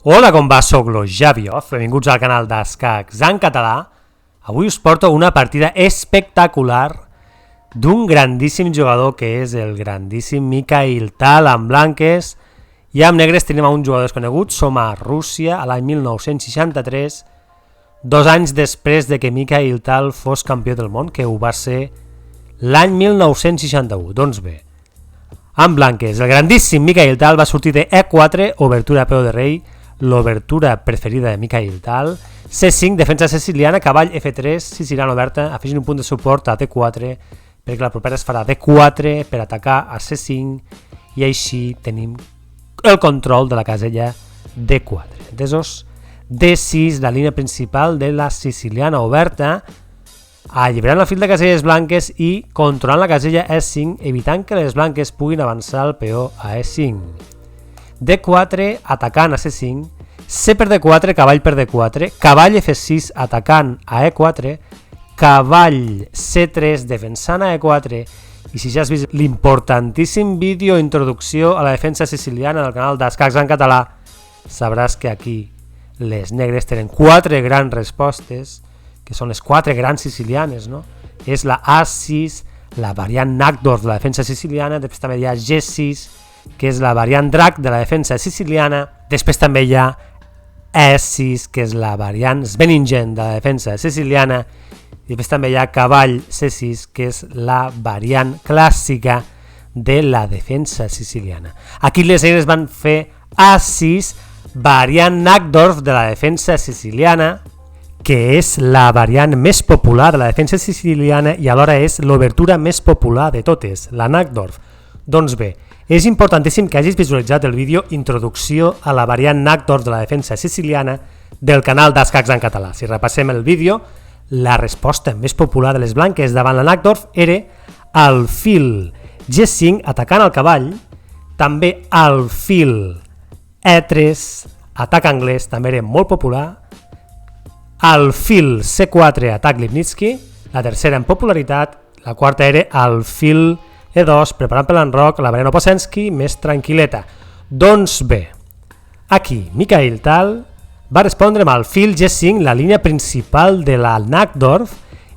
Hola, com va? Soc lo Javioff, benvinguts al canal d'Escacs en català. Avui us porto una partida espectacular d'un grandíssim jugador que és el grandíssim Mikhail Tal amb blanques, i amb negres tenim un jugador desconegut. Som a Rússia a l'any 1963, 2 anys després de que Mikhail Tal fos campió del món, que ho va ser l'any 1961. Doncs bé, amb blanques, el grandíssim Mikhail Tal va sortir de E4, obertura a peu de rei, l'obertura preferida de Mikhail Tal, C5, defensa siciliana, cavall F3, siciliana oberta, afegint un punt de suport a D4, perquè la propera es farà D4 per atacar a C5, i així tenim el control de la casella D4. Entesos? D6, la línia principal de la siciliana oberta, alliberant el fil de caselles blanques i controlant la casella E5, evitant que les blanques puguin avançar el peó a E5. D4 atacant a C5, C per D4, cavall per D4, cavall F6 atacant a E4, cavall C3 defensant a E4, i si ja has vist l'importantíssim vídeo introducció a la defensa siciliana del canal d'Escacs en català, sabràs que aquí les negres tenen 4 grans respostes, que són les 4 grans sicilianes, no? És la A6, la variant Nackdorf de la defensa siciliana, després també hi ha G6, que és la variant Drac de la defensa siciliana, després també hi ha E6, que és la variant Sveningen de la defensa siciliana, i després també hi ha cavall C6, que és la variant clàssica de la defensa siciliana. Aquí les negres van fer A6, variant Nackdorf de la defensa siciliana, que és la variant més popular de la defensa siciliana i alhora és l'obertura més popular de totes, la Nackdorf. Doncs bé, és importantíssim que hagis visualitzat el vídeo introducció a la variant Nackdorf de la defensa siciliana del canal d'Escacs en català. Si repassem el vídeo, la resposta més popular de les blanques davant la Nackdorf era alfil G5 atacant el cavall, també alfil E3 atac anglès, també era molt popular, alfil C4 atac Lipnitsky, la tercera en popularitat, la quarta era alfil E2, preparant per l'enroc, la variant Opolsky, més tranquil·leta. Doncs bé, aquí Mikhail Tal va respondre amb el fil G5, la línia principal de la Nackdorf.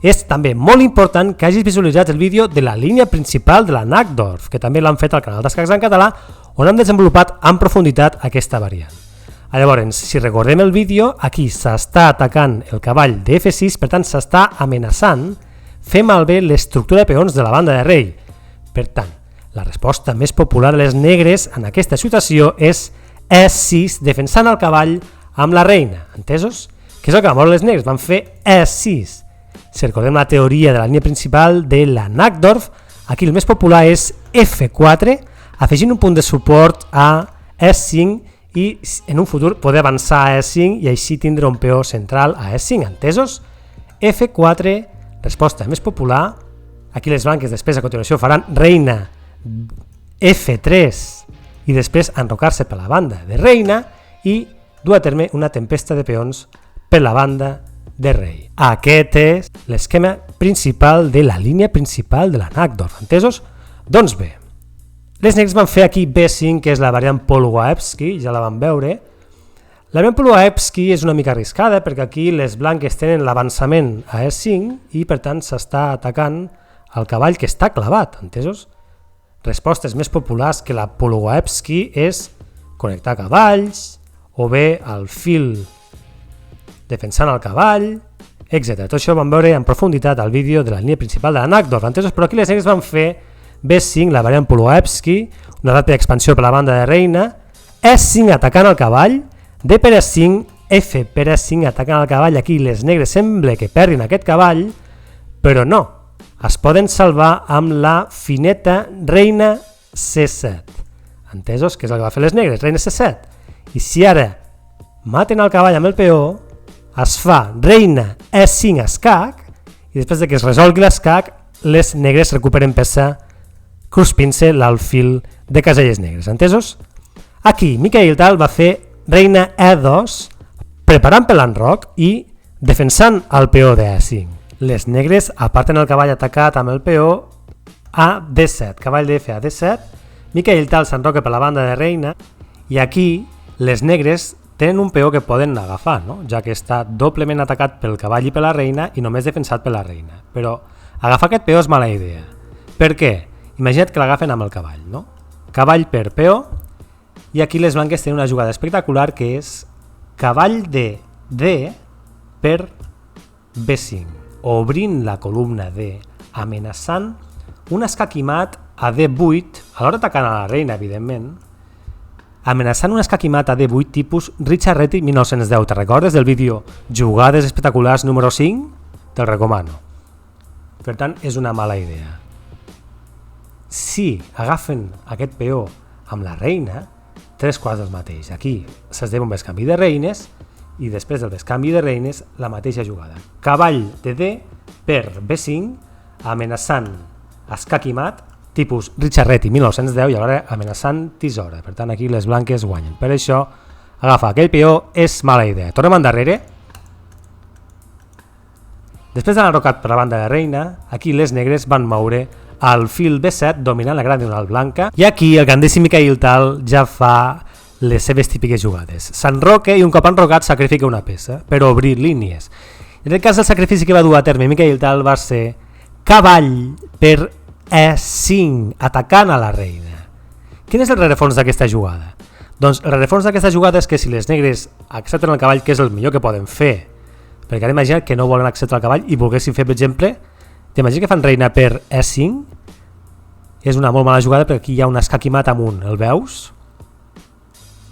És també molt important que hagis visualitzat el vídeo de la línia principal de la Nackdorf, que també l'han fet al canal d'Escacs en català, on han desenvolupat en profunditat aquesta variant. Llavors, si recordem el vídeo, aquí s'està atacant el cavall de F6, per tant s'està amenaçant fer malbé l'estructura de peons de la banda de rei. Per tant, la resposta més popular de les negres en aquesta situació és E6, defensant el cavall amb la reina. Entesos? Què és el que van veure les negres? Van fer E6. Si recordem la teoria de la línia principal de la Nackdorf, aquí el més popular és F4, afegint un punt de suport a E5 i en un futur poder avançar a E5 i així tindre un peó central a E5. Entesos? F4, resposta més popular. Aquí les blanques després a continuació faran reina F3 i després enrocar-se per la banda de reina i dur a terme una tempesta de peons per la banda de rei. Aquest és l'esquema principal de la línia principal de la Nackdorf. Entesos? Doncs bé, les negres van fer aquí B5, que és la variant Polugaevsky, ja la van veure. La variant Polugaevsky és una mica arriscada perquè aquí les blanques tenen l'avançament a E5 i per tant s'està atacant el cavall que està clavat, entesos? Respostes més populars que la Polugaevsky és connectar cavalls, o bé el fil defensant el cavall, etc. Tot això ho vam veure en profunditat al vídeo de la línia principal de la Nackdorf, entesos? Però aquí les negres van fer B5, la variant Polugaevsky, una ràpida expansió per la banda de reina, E5 atacant el cavall, D per E5, F per E5 atacant el cavall. Aquí les negres sembla que perdin aquest cavall, però no. Es poden salvar amb la fineta reina C7. Entesos? Que és el que va fer les negres, reina C7. I si ara maten el cavall amb el peó, es fa reina E5 escac, i després de que es resolgui l'escac, les negres recuperen peça cruspint-se l'alfil de caselles negres. Entesos? Aquí Mikhail Tal va fer reina E2, preparant per l'enroc i defensant el peó de E5. Les negres aparten el cavall atacat amb el peó a D7, cavall d'F a D7, Mikhail Tal s'enroca per la banda de reina i aquí les negres tenen un peó que poden agafar, no? Ja que està doblement atacat pel cavall i per la reina i només defensat per la reina. Però agafar aquest peó és mala idea. Per què? Imagina't que l'agafen amb el cavall, no? Cavall per peó, i aquí les blanques tenen una jugada espectacular que és cavall de D per B5, obrint la columna D, amenaçant un escaquimat a D8, alhora atacant a la reina, evidentment, amenaçant un escaquimat a D8 tipus Richard Reti 1910. Te recordes del vídeo Jugades espectaculars número 5? Te'l recomano. Per tant, és una mala idea. Si agafen aquest peó amb la reina, 3 quarts del mateix. Aquí s'esdevé un bescanvi de reines i després del bescanvi de reines la mateixa jugada. Cavall de D per B5, amenaçant escaquimat tipus Richard Reti 1910 i alhora amenaçant tisora. Per tant, aquí les blanques guanyen. Per això, agafar aquell peó és mala idea. Tornem endarrere. Després d'anar rocat per la banda de reina, aquí les negres van moure al fil B7 dominant la gran diagonal blanca i aquí el grandíssim Mikhail Tal ja fa les seves típiques jugades. S'enroca i un cop enrocat sacrifica una peça per obrir línies. En aquest cas el sacrifici que va dur a terme Mikhail Tal va ser cavall per E5, atacant a la reina. Quin és el rerefons d'aquesta jugada? Doncs el rerefons d'aquesta jugada és que si les negres accepten el cavall, que és el millor que poden fer, perquè ara imagina't que no volen acceptar el cavall i volguessin fer, per exemple, t'imagines que fan reina per E5? És una molt mala jugada perquè aquí hi ha un escaquimat amunt, el veus?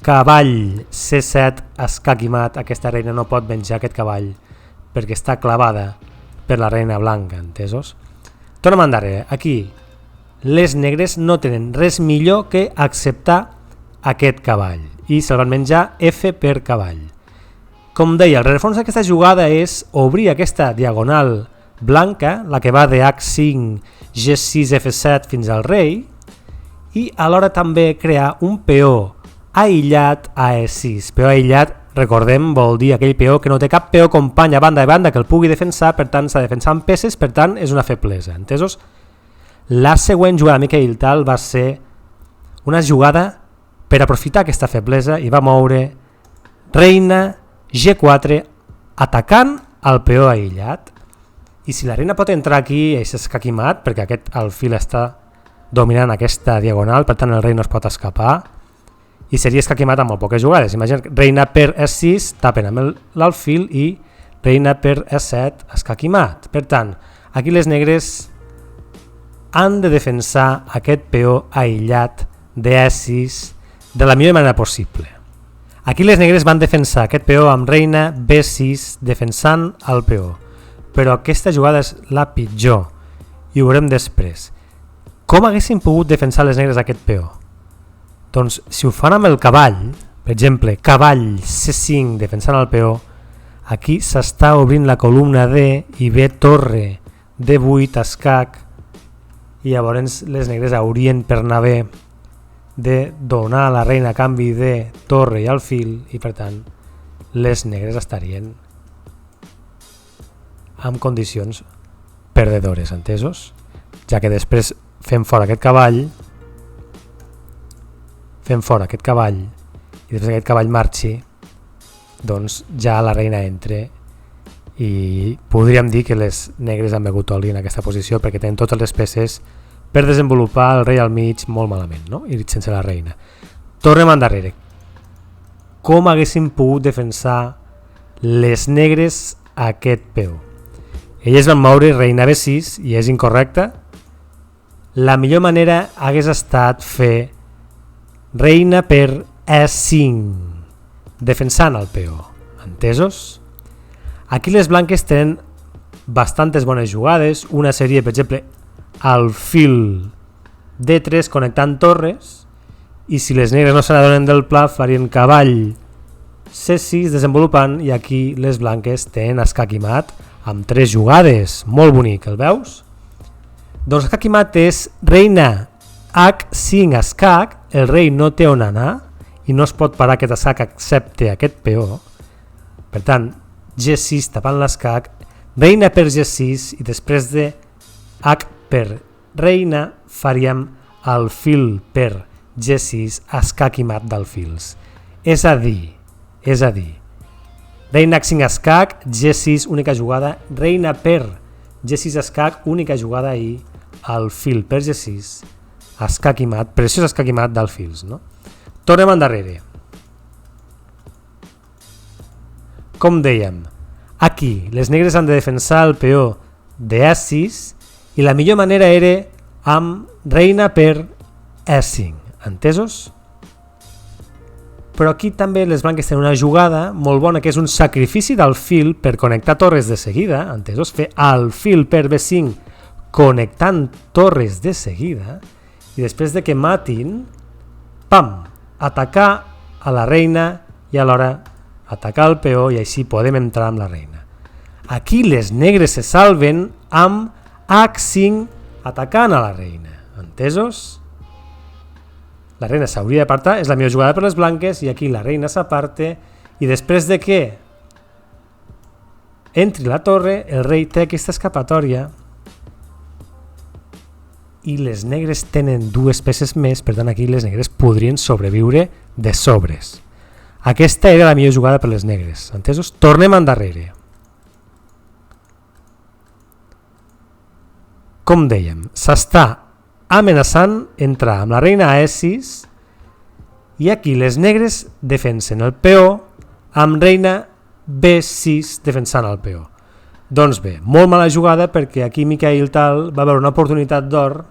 Cavall C7, escaquimat, aquesta reina no pot menjar aquest cavall perquè està clavada per la reina blanca, entesos? Tornem endarrere. Aquí les negres no tenen res millor que acceptar aquest cavall i se'l van menjar F per cavall. Com deia, el rerefons d'aquesta jugada és obrir aquesta diagonal blanca, la que va de H5, G6, F7 fins al rei, i alhora també crear un peó aïllat a E6. Peó aïllat, recordem, vol dir aquell peó que no té cap peó company a banda i banda que el pugui defensar, per tant s'ha de defensar amb peces, per tant és una feblesa, entesos? La següent jugada de Mikhail Tal va ser una jugada per aprofitar aquesta feblesa i va moure reina G4 atacant el peó aïllat, i si la reina pot entrar aquí és escaquimat perquè aquest alfil està dominant aquesta diagonal, per tant el rei no es pot escapar i seria escaquimat amb molt poques jugades. Imagina't, reina per E6 tapen amb l'alfil i reina per E7 escaquimat. Per tant, aquí les negres han de defensar aquest peó aïllat de E6 de la millor manera possible. Aquí les negres van defensar aquest peó amb reina B6 defensant el peó, però aquesta jugada és la pitjor i ho veurem després. Com haguessin pogut defensar les negres aquest peó? Doncs si ho fan amb el cavall, per exemple, cavall C5 defensant el peó, aquí s'està obrint la columna D i ve torre D8 escac i llavors les negres haurien per anar bé de donar a la reina a canvi de torre i alfil i per tant les negres estarien en condicions perdedores, entesos? Ja que després fem fora aquest cavall i després aquest cavall marxi, doncs ja la reina entre i podríem dir que les negres han begut oli en aquesta posició perquè tenen totes les peces per desenvolupar el rei al mig molt malament, no? I sense la reina. Tornem endarrere. Com haguessin pogut defensar les negres aquest peó? Elles van moure reina B6 i és incorrecte. La millor manera hagués estat fer reina per E5 defensant el peó, entesos? Aquí les blanques tenen bastantes bones jugades, una seria per exemple alfil D3 connectant torres i si les negres no se n'adonen del pla farien cavall C6 desenvolupant i aquí les blanques tenen escaquimat amb 3 jugades, molt bonic, el veus? Doncs escaquimat és reina H5 escac, el rei no té on anar i no es pot parar aquest escac excepte aquest peó, per tant G6 tapant l'escac, reina per G6 i després de H per reina faríem alfil per G6 escac i mat d'alfils. És a dir, És a dir, reina H5 escac, G6, única jugada, reina per G6 escac, única jugada i alfil per G6, escac i mat, preciós escac i mat d'alfils, no? Tornem endarrere. Com dèiem, aquí les negres han de defensar el peó de E6 i la millor manera era amb reina per E5, entesos? Però aquí també les blanques tenen una jugada molt bona que és un sacrifici d'alfil per connectar torres de seguida, entesos? Fer alfil per B5 connectant torres de seguida i després de que matin, pam, atacar a la reina i alhora atacar el peó i així podem entrar amb la reina. Aquí les negres se salven amb H5 atacant a la reina, entesos? La reina s'hauria d'apartar, és la millor jugada per les blanques i aquí la reina s'aparte i després de que entri la torre el rei té aquesta escapatòria i les negres tenen dues peces més, per tant aquí les negres podrien sobreviure de sobres. Aquesta era la millor jugada per les negres, entesos? Tornem endarrere. Com dèiem, s'està amenaçant entrar amb la reina a E6 i aquí les negres defensen el peó amb reina B6 defensant el peó. Doncs bé, molt mala jugada perquè aquí Mikhail Tal va veure una oportunitat d'or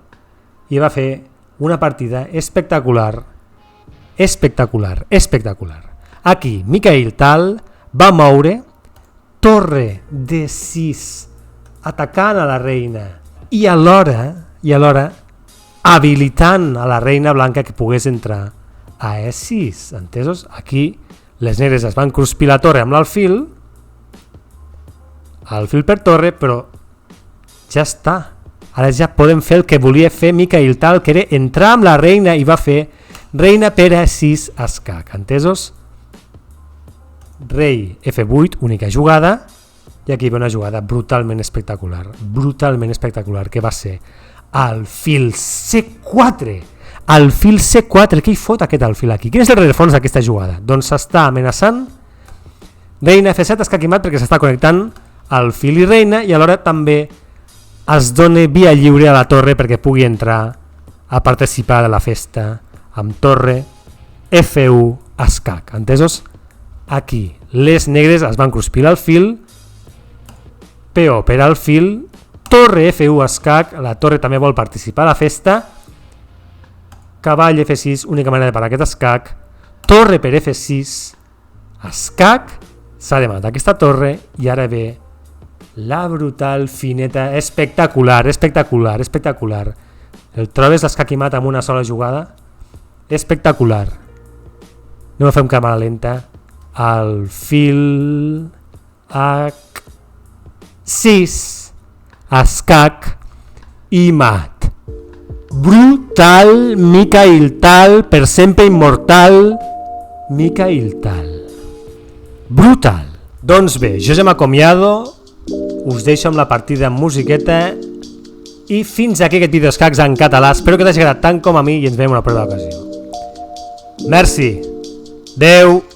i va fer una partida espectacular, espectacular, espectacular. Aquí Mikhail Tal va moure torre D6 atacant a la reina i alhora habilitant a la reina blanca que pogués entrar a E6, entesos? Aquí les negres es van cruspir la torre amb l'alfil, alfil per torre, però ja està. Ara ja podem fer el que volia fer Mikhail Tal, que era entrar amb la reina i va fer reina per E6 escac, entesos? Rei F8, única jugada, i aquí ve una jugada brutalment espectacular, que va ser alfil C4. Alfil C4, què hi fot aquest alfil aquí? Quin és el rerefons d'aquesta jugada? Doncs s'està amenaçant reina F7 escac i mat perquè s'està connectant alfil i reina i alhora també es dona via lliure a la torre perquè pugui entrar a participar de la festa amb torre F1 escac, entesos? Aquí les negres es van cruspir l'alfil, peó per alfil, torre F1 escac, la torre també vol participar a la festa, cavall F6, única manera de parar aquest escac, torre per F6, escac, s'ha de matar aquesta torre i ara ve la brutal fineta, espectacular. El trobes l'escac i mat amb una sola jugada? Espectacular. Anem a fer un càmera lenta. Alfil H6 escac i mat. Brutal, Mikhail Tal, per sempre immortal, Mikhail Tal. Brutal. Doncs bé, jo ja m'acomiado, us deixo amb la partida amb musiqueta i fins aquí aquest vídeo d'escacs en català. Espero que t'hagi agradat tant com a mi i ens veiem una pròxima ocasió. Merci. Adeu.